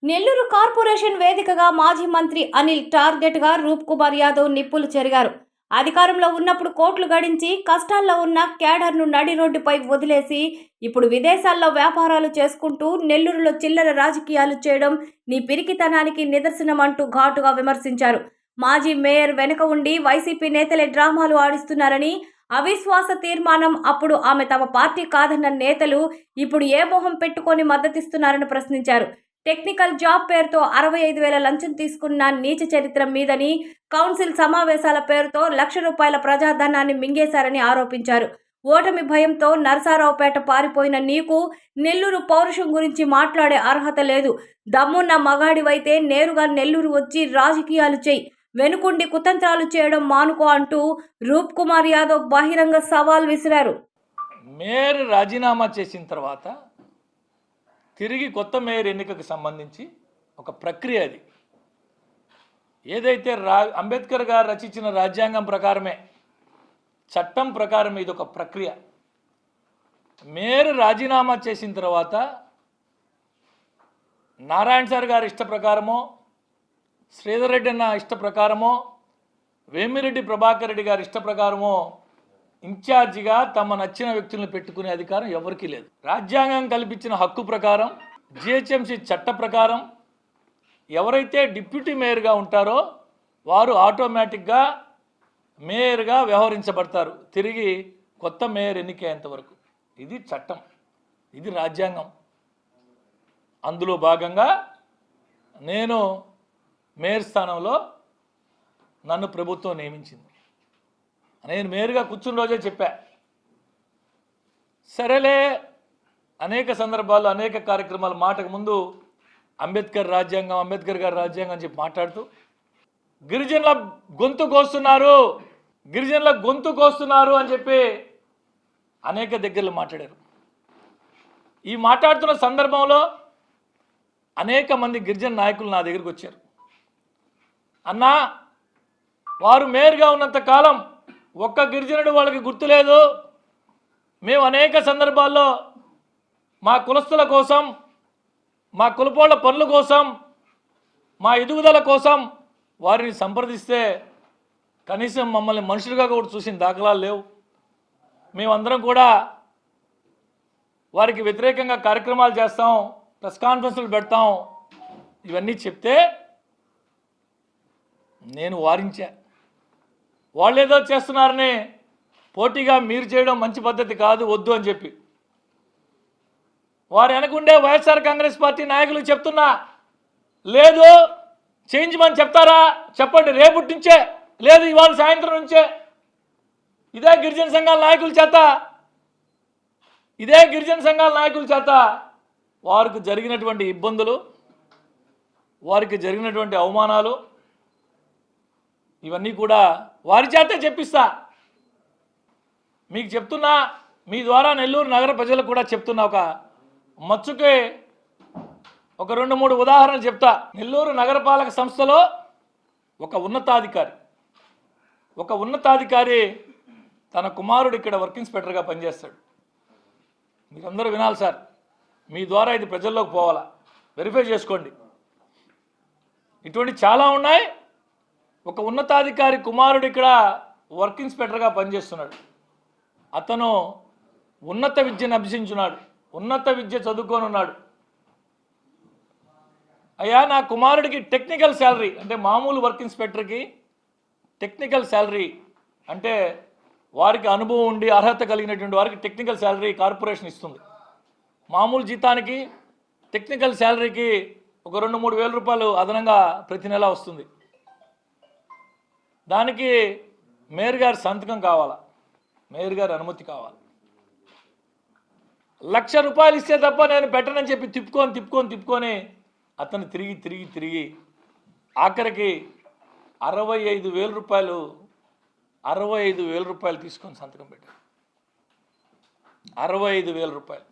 Nellore corporation వేదికగా మాజీ మంత్రి అనిల్ టార్గెట్గా రూప్ కుమార్ యాదవ్ నిప్పులు చెరిగారు. అధికారంలో ఉన్నప్పుడు కోట్లు గడించి కష్టాల్లో ఉన్న క్యాడర్ను నడి రోడ్డుపై వదిలేసి ఇప్పుడు విదేశాల్లో వ్యాపారాలు చేసుకుంటూ నెల్లూరులో చిల్లర రాజకీయాలు చేయడం నీ పిరికితనానికి నిదర్శనం అంటూ ఘాటుగా విమర్శించారు. మాజీ మేయర్ వెనుక ఉండి వైసీపీ నేతలే డ్రామాలు ఆడిస్తున్నారని, అవిశ్వాస తీర్మానం అప్పుడు ఆమె తమ పార్టీ కాదన్న నేతలు ఇప్పుడు ఏ మొహం పెట్టుకొని మద్దతిస్తున్నారని ప్రశ్నించారు. టెక్నికల్ జాబ్ పేరుతో 65,000 లంచం తీసుకున్న నీచ చరిత్ర మీదని, కౌన్సిల్ సమావేశాల పేరుతో ₹1,00,000 ప్రజాధనాన్ని మింగేశారని ఆరోపించారు. ఓటమి భయంతో నరసరావుపేట పారిపోయిన నీకు నెల్లూరు పౌరుషం గురించి మాట్లాడే అర్హత లేదు. దమ్మున్న మగాడివైతే నేరుగా నెల్లూరు వచ్చి రాజకీయాలు చేయి, వెనుకుండి కుతంత్రాలు చేయడం మానుకో అంటూ రూప్ కుమార్ యాదవ్ బహిరంగ సవాల్ విసిరారు. మేయర్ రాజీనామా చేసిన తర్వాత తిరిగి కొత్త మేయర్ ఎన్నికకు సంబంధించి ఒక ప్రక్రియ అది. ఏదైతే అంబేద్కర్ గారు రచించిన రాజ్యాంగం ప్రకారమే, చట్టం ప్రకారం ఇది ఒక ప్రక్రియ. మేయర్ రాజీనామా చేసిన తర్వాత నారాయణ సార్ గారి ఇష్ట ప్రకారమో, శ్రీధర్ రెడ్డి అన్న ఇష్ట ప్రకారమో, వేమిరెడ్డి ప్రభాకర్ రెడ్డి గారి ఇష్ట ప్రకారమో ఇన్ఛార్జిగా తమ నచ్చిన వ్యక్తులను పెట్టుకునే అధికారం ఎవరికీ లేదు. రాజ్యాంగం కల్పించిన హక్కు ప్రకారం, జిహెచ్ఎంసీ చట్ట ప్రకారం ఎవరైతే డిప్యూటీ మేయర్గా ఉంటారో వారు ఆటోమేటిక్గా మేయర్గా వ్యవహరించబడతారు తిరిగి కొత్త మేయర్ ఎన్నికయ్యేంత వరకు. ఇది చట్టం, ఇది రాజ్యాంగం. అందులో భాగంగా నేను మేయర్ స్థానంలో నన్ను ప్రభుత్వం నియమించింది. నేను మేయర్గా కూర్చున్న రోజే చెప్పా, సరేలే అనేక సందర్భాల్లో అనేక కార్యక్రమాలు మాటకు ముందు అంబేద్కర్ రాజ్యాంగం, అంబేద్కర్ గారి రాజ్యాంగం అని చెప్పి మాట్లాడుతూ గిరిజనుల గొంతు కోస్తున్నారు అని చెప్పి అనేక దగ్గరలో మాట్లాడారు. ఈ మాట్లాడుతున్న సందర్భంలో అనేక మంది గిరిజన నాయకులు నా దగ్గరికి వచ్చారు. అన్నా, వారు మేయర్గా ఉన్నంత కాలం ఒక్క గిరిజనుడు వాళ్ళకి గుర్తులేదు. మేము అనేక సందర్భాల్లో మా కులస్తుల కోసం, మా కులపోళ్ల పనుల కోసం, మా ఎదుగుదల కోసం వారిని సంప్రదిస్తే కనీసం మమ్మల్ని మనుషులుగా కూడా చూసిన దాఖలాలు లేవు. మేమందరం కూడా వారికి వ్యతిరేకంగా కార్యక్రమాలు చేస్తాం, ప్రెస్ కాన్ఫరెన్స్లు పెడతాం, ఇవన్నీ చెప్తే నేను వారించా. వాళ్ళు ఏదో చేస్తున్నారని పోటీగా మీరు చేయడం మంచి పద్ధతి కాదు, వద్దు అని చెప్పి వారు వెనకుండే వైఎస్ఆర్ కాంగ్రెస్ పార్టీ నాయకులు చెప్తున్నా, లేదు చేయించమని చెప్తారా చెప్పండి, రేపటి నుంచే, లేదు ఇవాళ సాయంత్రం నుంచే. ఇదే గిరిజన సంఘాల నాయకుల చేత వారికి జరిగినటువంటి ఇబ్బందులు, వారికి జరిగినటువంటి అవమానాలు ఇవన్నీ కూడా వారి చేతే చెప్పిస్తా. మీకు చెప్తున్నా, మీ ద్వారా నెల్లూరు నగర ప్రజలకు కూడా చెప్తున్నా, ఒక మచ్చుకే ఒక 2-3 ఉదాహరణలు చెప్తా. నెల్లూరు నగరపాలక సంస్థలో ఒక ఉన్నతాధికారి తన కుమారుడు ఇక్కడ వర్క్ ఇన్స్పెక్టర్గా పనిచేస్తాడు. మీరందరూ వినాలి సార్, మీ ద్వారా ఇది ప్రజల్లోకి పోవాలా, వెరిఫై చేసుకోండి. ఇటువంటి చాలా ఉన్నాయి. ఒక ఉన్నతాధికారి కుమారుడు ఇక్కడ వర్క్ ఇన్స్పెక్టర్గా పనిచేస్తున్నాడు. అతను ఉన్నత విద్యను అభ్యసించున్నాడు, ఉన్నత విద్య చదువుకొని ఉన్నాడు. అయ్యా, నా కుమారుడికి టెక్నికల్ శాలరీ అంటే మామూలు వర్క్ ఇన్స్పెక్టర్కి టెక్నికల్ శాలరీ అంటే వారికి అనుభవం ఉండి అర్హత కలిగినటువంటి వారికి టెక్నికల్ శాలరీ కార్పొరేషన్ ఇస్తుంది. మామూలు జీతానికి టెక్నికల్ శాలరీకి ఒక 2-3 వేల రూపాయలు అదనంగా ప్రతి నెల వస్తుంది. దానికి మేయర్ గారి సంతకం కావాలా, మేయర్ గారి అనుమతి కావాలి. ₹1,00,000 ఇస్తే తప్ప నేను పెట్టనని చెప్పి తిప్పుకొని అతను తిరిగి ఆఖరికి ₹65,000 తీసుకొని సంతకం పెట్టారు. ₹65,000.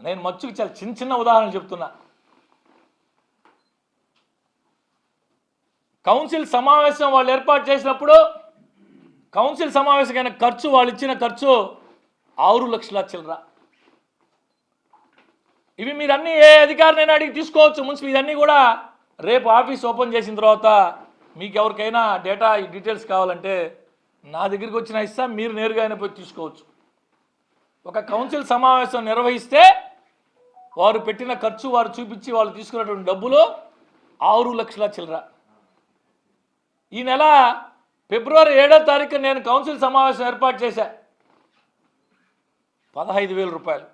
నేను మచ్చుకు చాలా చిన్న ఉదాహరణలు చెప్తున్నా. కౌన్సిల్ సమావేశం వాళ్ళు ఏర్పాటు చేసినప్పుడు కౌన్సిల్ సమావేశమైన ఖర్చు, వాళ్ళు ఇచ్చిన ఖర్చు 6 లక్షల చిల్లర. ఇవి మీరన్నీ ఏ అధికారినైనా అడిగి తీసుకోవచ్చు. మున్సిపల్ ఇవన్నీ కూడా రేపు ఆఫీస్ ఓపెన్ చేసిన తర్వాత మీకు ఎవరికైనా డేటా డీటెయిల్స్ కావాలంటే నా దగ్గరికి వచ్చిన ఇస్తా, మీరు నేరుగా అయినా పోయి తీసుకోవచ్చు. ఒక కౌన్సిల్ సమావేశం నిర్వహిస్తే వారు పెట్టిన ఖర్చు వారు చూపించి వాళ్ళు తీసుకున్నటువంటి డబ్బులు 6 లక్షల చిల్లర. ఈ నెల ఫిబ్రవరి 7వ తారీఖు నేను కౌన్సిల్ సమావేశం ఏర్పాటు చేశా, 15,000 రూపాయలు.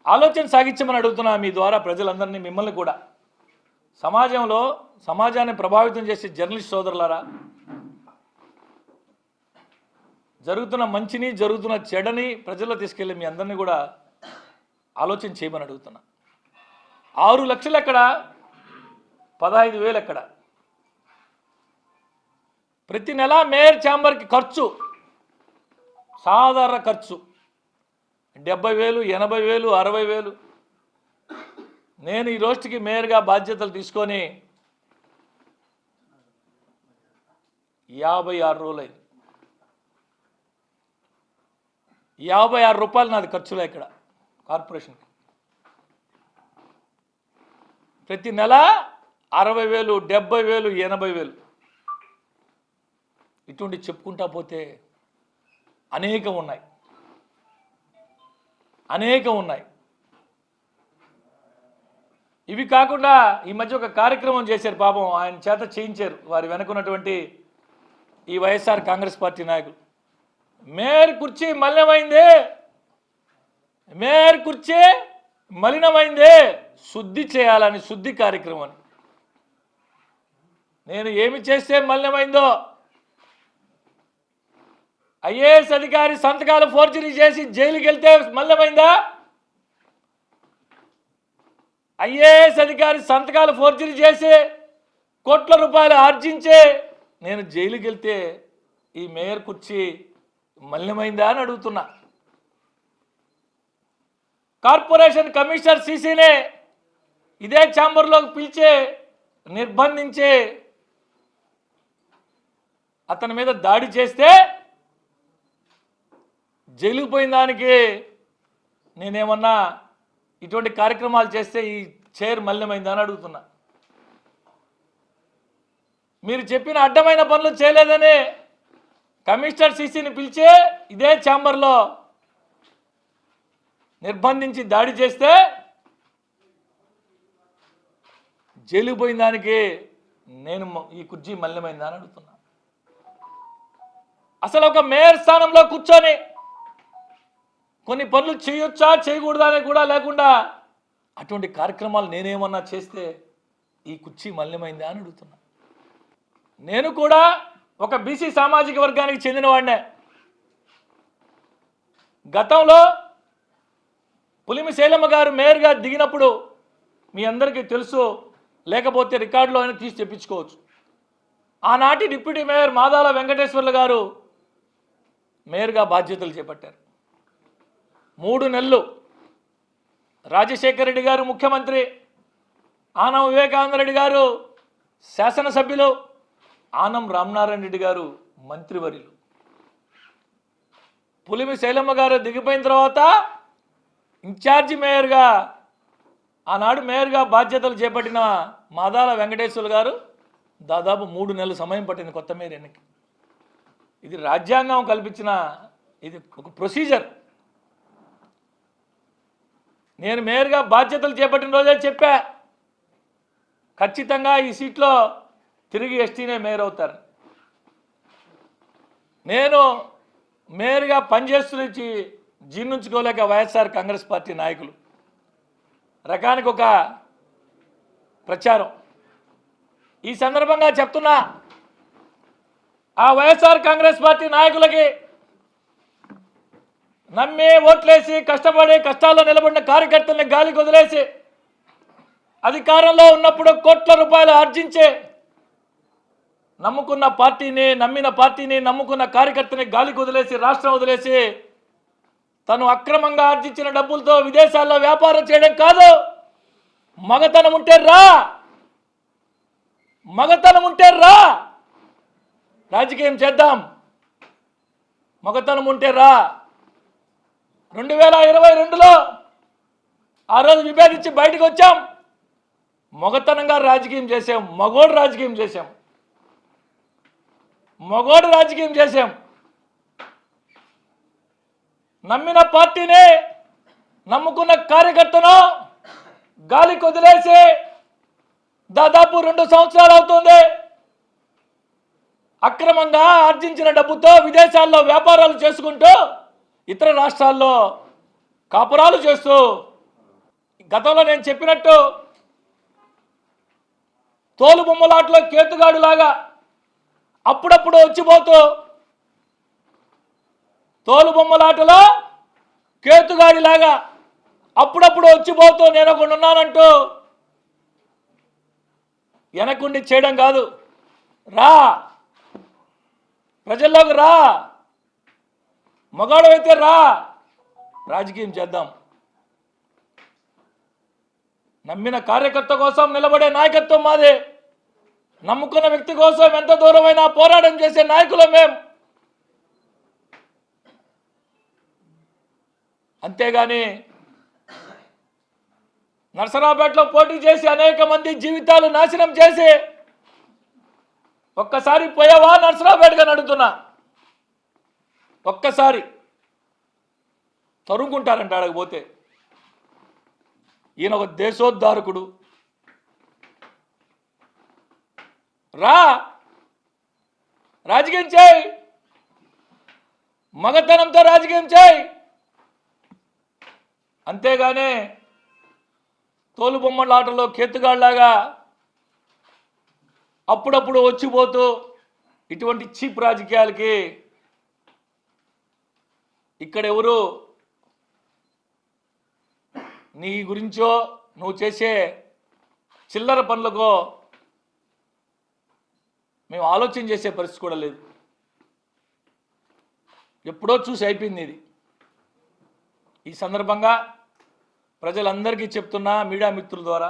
ఆలోచన సాగించమని అడుగుతున్నా మీ ద్వారా ప్రజలందరినీ, మిమ్మల్ని కూడా. సమాజాన్ని ప్రభావితం చేసే జర్నలిస్ట్ సోదరులారా, జరుగుతున్న మంచిని జరుగుతున్న చెడని ప్రజల్లో తీసుకెళ్ళి మీ అందరినీ కూడా ఆలోచన చేయమని అడుగుతున్నా. 6 లక్షలు ఎక్కడ, 15,000 ఎక్కడ? ప్రతి నెల మేయర్ ఛాంబర్కి ఖర్చు, సాధారణ ఖర్చు 70,000, 80,000, 60,000. నేను ఈ రోజుకి మేయర్గా బాధ్యతలు తీసుకొని 56 రోజులైంది. 56 రూపాయలు నాది ఖర్చులే ఇక్కడ కార్పొరేషన్కి. ప్రతి నెల 60,000, 70,000, 80,000. ఇటువంటి చెప్పుకుంటా పోతే అనేకం ఉన్నాయి. ఇవి కాకుండా ఈ మధ్య ఒక కార్యక్రమం చేశారు, పాపం ఆయన చేత చేయించారు వారి వెనుకున్నటువంటి ఈ వైఎస్ఆర్ కాంగ్రెస్ పార్టీ నాయకులు. మేయర్ కుర్చీ మలినమైందే, శుద్ధి చేయాలని, శుద్ధి కార్యక్రమం అని. నేను ఏమి చేస్తే మలినమైందో, ఐఏఎస్ అధికారి సంతకాలు ఫోర్జరీ చేసి జైలుకి వెళ్తే మలినమైందా? ఐఏఎస్ అధికారి సంతకాలు ఫోర్జరీ చేసి కోట్ల రూపాయలు ఆర్జించే నేను జైలుకి వెళ్తే ఈ మేయర్ కుర్చీ మలినమైందా అని అడుగుతున్నా. కార్పొరేషన్ కమిషనర్ సీసీనే ఇదే ఛాంబర్లోకి పిలిచే నిర్బంధించే అతని మీద దాడి చేస్తే జైలుకు పోయిన దానికి నేనేమన్నా ఇటువంటి కార్యక్రమాలు చేస్తే ఈ చైర్ మలినమైందా అని అడుగుతున్నా. మీరు చెప్పిన అడ్డమైన పనులు చేయలేదని కమిషనర్ సీసీని పిలిచి ఇదే ఛాంబర్లో నిర్బంధించి దాడి చేస్తే జైలుకు పోయిన దానికి నేను ఈ కుర్చీ మలినమైందా అని అడుగుతున్నా. అసలు ఒక మేయర్ స్థానంలో కూర్చొని కొన్ని పనులు చేయొచ్చా చేయకూడదా అని కూడా లేకుండా అటువంటి కార్యక్రమాలు నేనేమన్నా చేస్తే ఈ కుర్చీ మలినమైందా అని అడుగుతున్నా. నేను కూడా ఒక బీసీ సామాజిక వర్గానికి చెందినవాడినే. గతంలో పులిమి శైలమ్మ గారు మేయర్గా దిగినప్పుడు మీ అందరికీ తెలుసు, లేకపోతే రికార్డులో అయినా తీసి తెప్పించుకోవచ్చు. ఆనాటి డిప్యూటీ మేయర్ మాదాల వెంకటేశ్వర్లు గారు మేయర్గా బాధ్యతలు చేపట్టారు. 3 నెలలు రాజశేఖర రెడ్డి గారు ముఖ్యమంత్రి, ఆనం వివేకానంద రెడ్డి గారు శాసనసభ్యులు, ఆనం రామనారాయణ రెడ్డి గారు మంత్రివర్యులు. పులిమి శైలమ్మ గారు దిగిపోయిన తర్వాత ఇన్ఛార్జి మేయర్గా ఆనాడు మేయర్గా బాధ్యతలు చేపట్టిన మాదాల వెంకటేశ్వర్లు గారు దాదాపు 3 నెలల సమయం పట్టింది కొత్త మేయర్ ఎన్నిక. ఇది రాజ్యాంగం కల్పించిన ఇది ఒక ప్రొసీజర్. నేను మేయర్గా బాధ్యతలు చేపట్టిన రోజే చెప్పా, ఖచ్చితంగా ఈ సీట్లో తిరిగి ఎస్టీనే మేయర్ అవుతారు. నేను మేయర్గా పనిచేస్తున్న జీర్ణించుకోలేక వైఎస్ఆర్ కాంగ్రెస్ పార్టీ నాయకులు రకానికి ఒక ప్రచారం. ఈ సందర్భంగా చెప్తున్నా, ఆ వైఎస్ఆర్ కాంగ్రెస్ పార్టీ నాయకులకి నమ్మి ఓట్లేసి కష్టపడి కష్టాల్లో నిలబడిన కార్యకర్తల్ని గాలికి వదిలేసి అధికారంలో ఉన్నప్పుడు కోట్ల రూపాయలు ఆర్జించే నమ్ముకున్న పార్టీని, నమ్మిన పార్టీని, నమ్ముకున్న కార్యకర్తని గాలికి వదిలేసి, రాష్ట్రం వదిలేసి తను అక్రమంగా ఆర్జించిన డబ్బులతో విదేశాల్లో వ్యాపారం చేయడం కాదు. మగతనం ఉంటే రా రాజకీయం చేద్దాం. మగతనం ఉంటే రా. 2022లో ఆ రోజు విభేదించి బయటకు వచ్చాం. మొగతనంగా రాజకీయం చేసాం, మగోడు రాజకీయం చేసాం, మగోడు రాజకీయం చేసాం. నమ్మిన పార్టీని, నమ్ముకున్న కార్యకర్తను గాలికి వదిలేసి దాదాపు 2 సంవత్సరాలు అవుతుంది. అక్రమంగా ఆర్జించిన డబ్బుతో విదేశాల్లో వ్యాపారాలు చేసుకుంటూ ఇతర రాష్ట్రాల్లో కాపురాలు చేస్తూ, గతంలో నేను చెప్పినట్టు తోలు బొమ్మలాటలో కేతుగాడులాగా అప్పుడప్పుడు వచ్చిపోతూ, తోలు బొమ్మలాటలో కేతుగాడిలాగా అప్పుడప్పుడు వచ్చిపోతూ నేను ఒకడు ఉన్నానంటూ వెనకుండి చేయడం కాదు. రా, ప్రజల్లోకి రా, మగాడవైతే రా, రాజకీయం చేద్దాం. నమ్మిన కార్యకర్త కోసం నిలబడే నాయకత్వం మాదే. నమ్ముకున్న వ్యక్తి కోసం ఎంత దూరమైనా పోరాటం చేసే నాయకులం మేం. అంతేగాని నర్సరావుపేటలో పోటీ చేసి అనేక మంది జీవితాలు నాశనం చేసి ఒక్కసారి పోయావా నర్సరావుపేటగా నడుతున్నా, ఒక్కసారి తరుముకుంటారంట అడగపోతే. ఈయన ఒక దేశోద్ధారకుడు. రా, రాజకీయం చేయి, మగతనంతో రాజకీయం చేయి. అంతేగాని తోలు బొమ్మల ఆటలో కేతుగాళ్లాగా అప్పుడప్పుడు వచ్చిపోతూ ఇటువంటి చీప్ రాజకీయాలకి ఇక్కడ ఎవరు నీ గురించో నువ్వు చేసే చిల్లర పనులకో మేము ఆలోచన చేసే పరిస్థితి కూడా లేదు. ఎప్పుడో చూసి అయిపోయింది ఇది. ఈ సందర్భంగా ప్రజలందరికీ చెప్తున్నా, మీడియా మిత్రుల ద్వారా,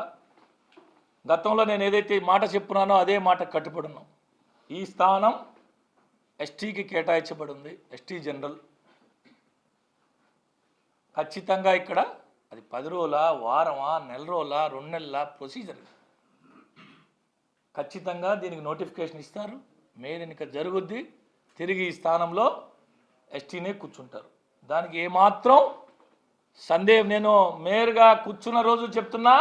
గతంలో నేను ఏదైతే మాట చెప్పున్నానో అదే మాట కట్టుబడున్నాం. ఈ స్థానం ఎస్టీకి కేటాయించబడి ఉంది, ఎస్టీ జనరల్. ఖచ్చితంగా ఇక్కడ అది 10 రోజుల, వారమా, నెల రోజుల, 2 నెలల ప్రొసీజర్. ఖచ్చితంగా దీనికి నోటిఫికేషన్ ఇస్తారు. మేయర్ ఎన్నిక జరుగుద్ది. తిరిగి ఈ స్థానంలో ఎస్టీనే కూర్చుంటారు. దానికి ఏమాత్రం సందేహం. నేను మేయర్గా కూర్చున్న రోజు చెప్తున్నా,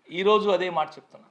ఈరోజు అదే మాట చెప్తున్నా.